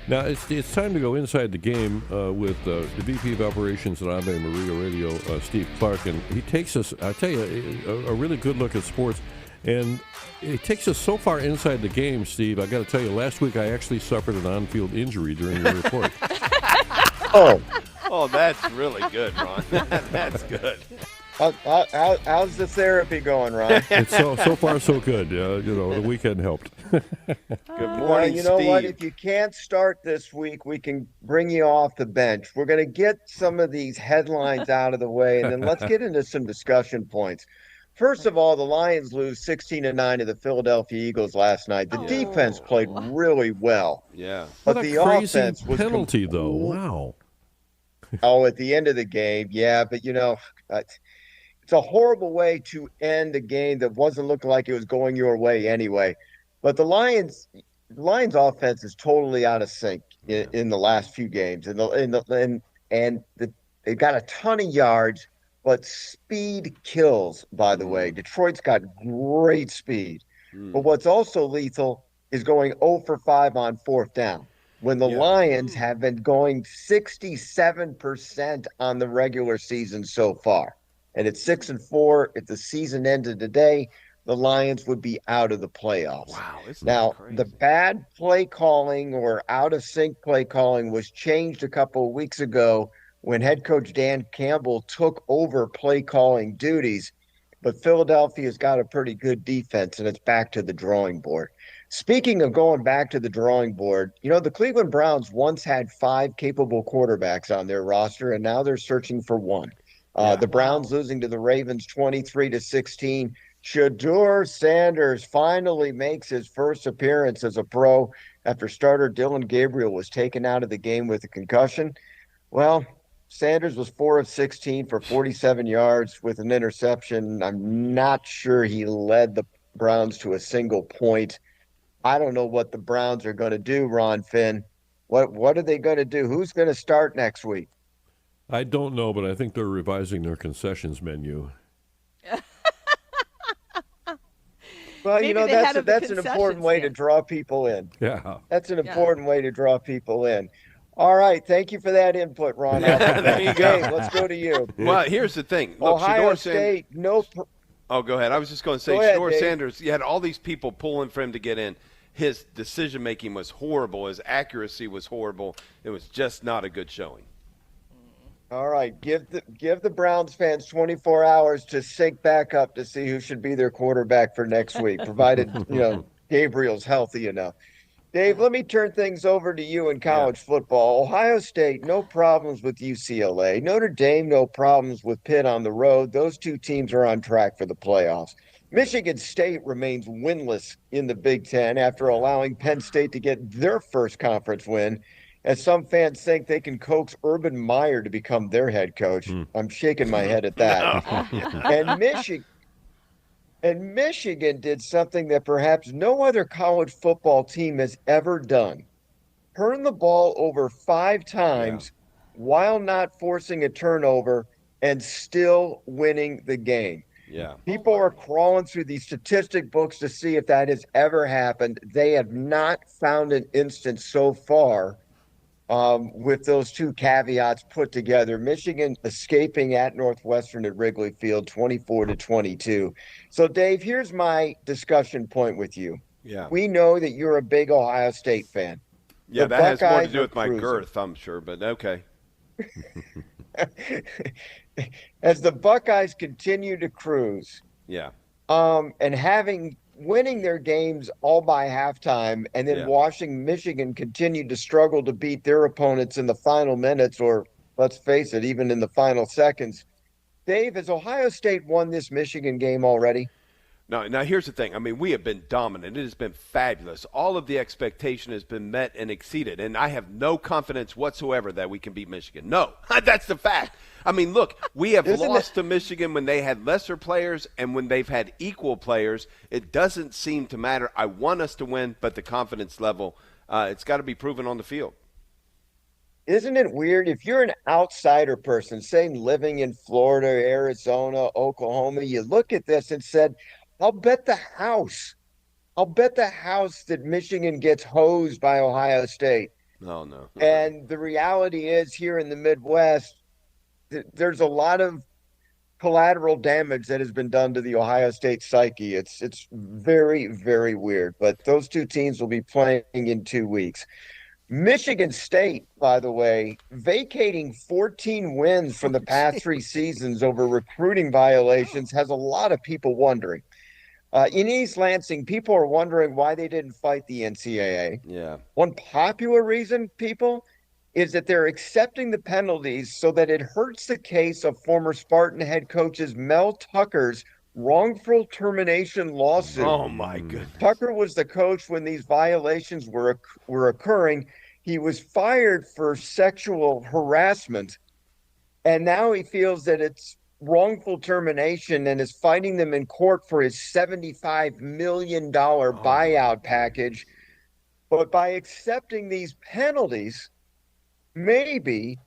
Now it's time to go inside the game with the VP of Operations at Ave Maria Radio, Steve Clark, and he takes us. I tell you, a really good look at sports, and it takes us so far inside the game, Steve. I got to tell you, last week I actually suffered an on-field injury during your report. Oh, Oh, that's really good, Ron. That's good. how's the therapy going, Ron? It's so far so good. The weekend helped. Good Well, morning, you know Steve. what? If you can't start this week, we can bring you off the bench. We're going to get some of these headlines out of the way, and then let's get into some discussion points. First of all, the Lions lose 16-9 to the Philadelphia Eagles last night. The defense played really well, Yeah. but What a the crazy offense was penalty, though. Wow. Oh, at the end of the game, yeah, but it's a horrible way to end a game that wasn't looking like it was going your way anyway. But the Lions offense is totally out of sync in the last few games, they've got a ton of yards, but speed kills. By the way, Detroit's got great speed, but what's also lethal is going 0 for 5 on fourth down. When the Yeah. Lions have been going 67% on the regular season so far. And at 6-4, if the season ended today, the Lions would be out of the playoffs. Wow, isn't Now, that crazy? the bad play calling or out of sync play calling was changed a couple of weeks ago when head coach Dan Campbell took over play calling duties. But Philadelphia's got a pretty good defense, and it's back to the drawing board. Speaking of going back to the drawing board, the Cleveland Browns once had 5 capable quarterbacks on their roster, and now they're searching for one. Yeah. The Browns losing to the Ravens 23-16. Shedeur Sanders finally makes his first appearance as a pro after starter Dylan Gabriel was taken out of the game with a concussion. Well, Sanders was 4 of 16 for 47 yards with an interception. I'm not sure he led the Browns to a single point. I don't know what the Browns are going to do, Ron Finn. What are they going to do? Who's going to start next week? I don't know, but I think they're revising their concessions menu. Well, Maybe they had that's a an important way to concession draw people in. Yeah. That's an important way to draw people in. All right, thank you for that input, Ron. There you go. Dave, let's go to you. Well, here's the thing. Look, Ohio Shedeur State, Oh, go ahead. I was just going to say, Go ahead, Shedeur Dave. Sanders, you had all these people pulling for him to get in. His decision-making was horrible. His accuracy was horrible. It was just not a good showing. All right, give the Browns fans 24 hours to sync back up to see who should be their quarterback for next week, provided Gabriel's healthy enough. Dave, let me turn things over to you in college football. Ohio State, no problems with UCLA. Notre Dame, no problems with Pitt on the road. Those two teams are on track for the playoffs. Michigan State remains winless in the Big Ten after allowing Penn State to get their first conference win. As some fans think they can coax Urban Meyer to become their head coach. I'm shaking my head at that. And Michigan did something that perhaps no other college football team has ever done. Turn the ball over 5 times while not forcing a turnover and still winning the game. Yeah. People are crawling through these statistic books to see if that has ever happened. They have not found an instance so far with those two caveats put together. Michigan escaping at Northwestern at Wrigley Field 24-22. So, Dave, here's my discussion point with you. Yeah. We know that you're a big Ohio State fan. Yeah, The that has more to Buckeyes do are with my cruising. girth, I'm sure, but okay. As the Buckeyes continue to cruise, Yeah. and winning their games all by halftime, and then watching Michigan continue to struggle to beat their opponents in the final minutes, or let's face it, even in the final seconds. Dave, has Ohio State won this Michigan game already? Now here's the thing. I mean, we have been dominant. It has been fabulous. All of the expectation has been met and exceeded, and I have no confidence whatsoever that we can beat Michigan. No, that's the fact. I mean, look, we have lost to Michigan when they had lesser players and when they've had equal players. It doesn't seem to matter. I want us to win, but the confidence level, it's got to be proven on the field. Isn't it weird if you're an outsider person, say living in Florida, Arizona, Oklahoma, you look at this and said, I'll bet the house that Michigan gets hosed by Ohio State. Oh, no. And the reality is here in the Midwest, there's a lot of collateral damage that has been done to the Ohio State psyche. It's very, very weird. But those two teams will be playing in 2 weeks. Michigan State, by the way, vacating 14 wins from the past 3 seasons over recruiting violations has a lot of people wondering. In East Lansing, people are wondering why they didn't fight the NCAA. Yeah. One popular reason, people, is that they're accepting the penalties so that it hurts the case of former Spartan head coaches Mel Tucker's wrongful termination lawsuit. Oh, my goodness. Tucker was the coach when these violations were occurring. He was fired for sexual harassment, and now he feels that it's wrongful termination and is fighting them in court for his $75 million buyout package. But by accepting these penalties, maybe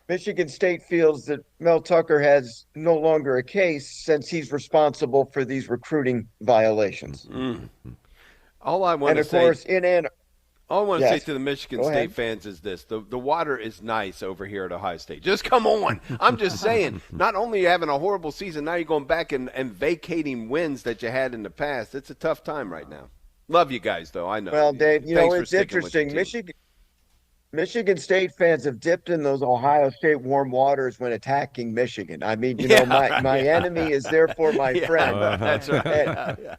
Michigan State feels that Mel Tucker has no longer a case since he's responsible for these recruiting violations. All I want And to of say, course, in Ann all I want to Yes. say to the Michigan Go State ahead. fans is this: the water is nice over here at Ohio State. Just come on. I'm just saying. Not only are you having a horrible season, now you're going back and vacating wins that you had in the past. It's a tough time right now. Love you guys, though. I know. Well, Dave, Thanks for it's sticking with your interesting. team. Michigan State fans have dipped in those Ohio State warm waters when attacking Michigan. I mean, Yeah, my yeah. enemy is therefore my Yeah, friend. that's right. And- Yeah.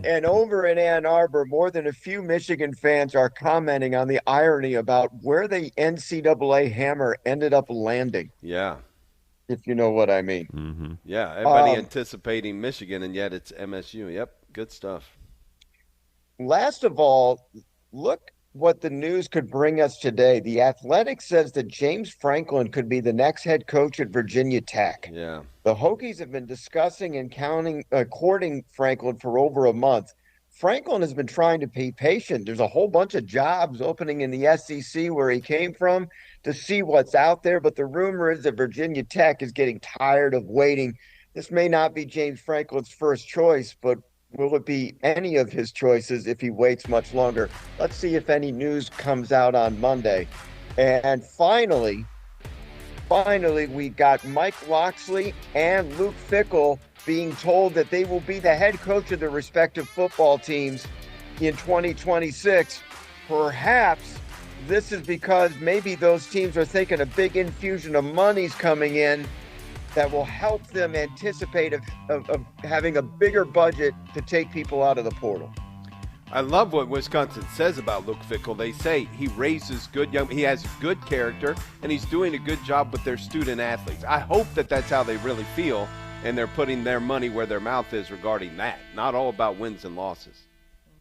And over in Ann Arbor, more than a few Michigan fans are commenting on the irony about where the NCAA hammer ended up landing, Yeah. if you know what I mean. Yeah. Everybody Um, anticipating Michigan, and yet it's MSU. Yep. Good stuff. Last of all, look what the news could bring us today. The Athletic says that James Franklin could be the next head coach at Virginia Tech. Yeah. The Hokies have been discussing and courting Franklin for over a month. Franklin has been trying to be patient. There's a whole bunch of jobs opening in the SEC where he came from to see what's out there. But the rumor is that Virginia Tech is getting tired of waiting. This may not be James Franklin's first choice, but will it be any of his choices if he waits much longer? Let's see if any news comes out on Monday. And finally, we got Mike Loxley and Luke Fickell being told that they will be the head coach of their respective football teams in 2026. Perhaps this is because maybe those teams are thinking a big infusion of money's coming in that will help them anticipate of having a bigger budget to take people out of the portal. I love what Wisconsin says about Luke Fickell. They say he raises he has good character, and he's doing a good job with their student athletes. I hope that that's how they really feel, and they're putting their money where their mouth is regarding that. Not all about wins and losses.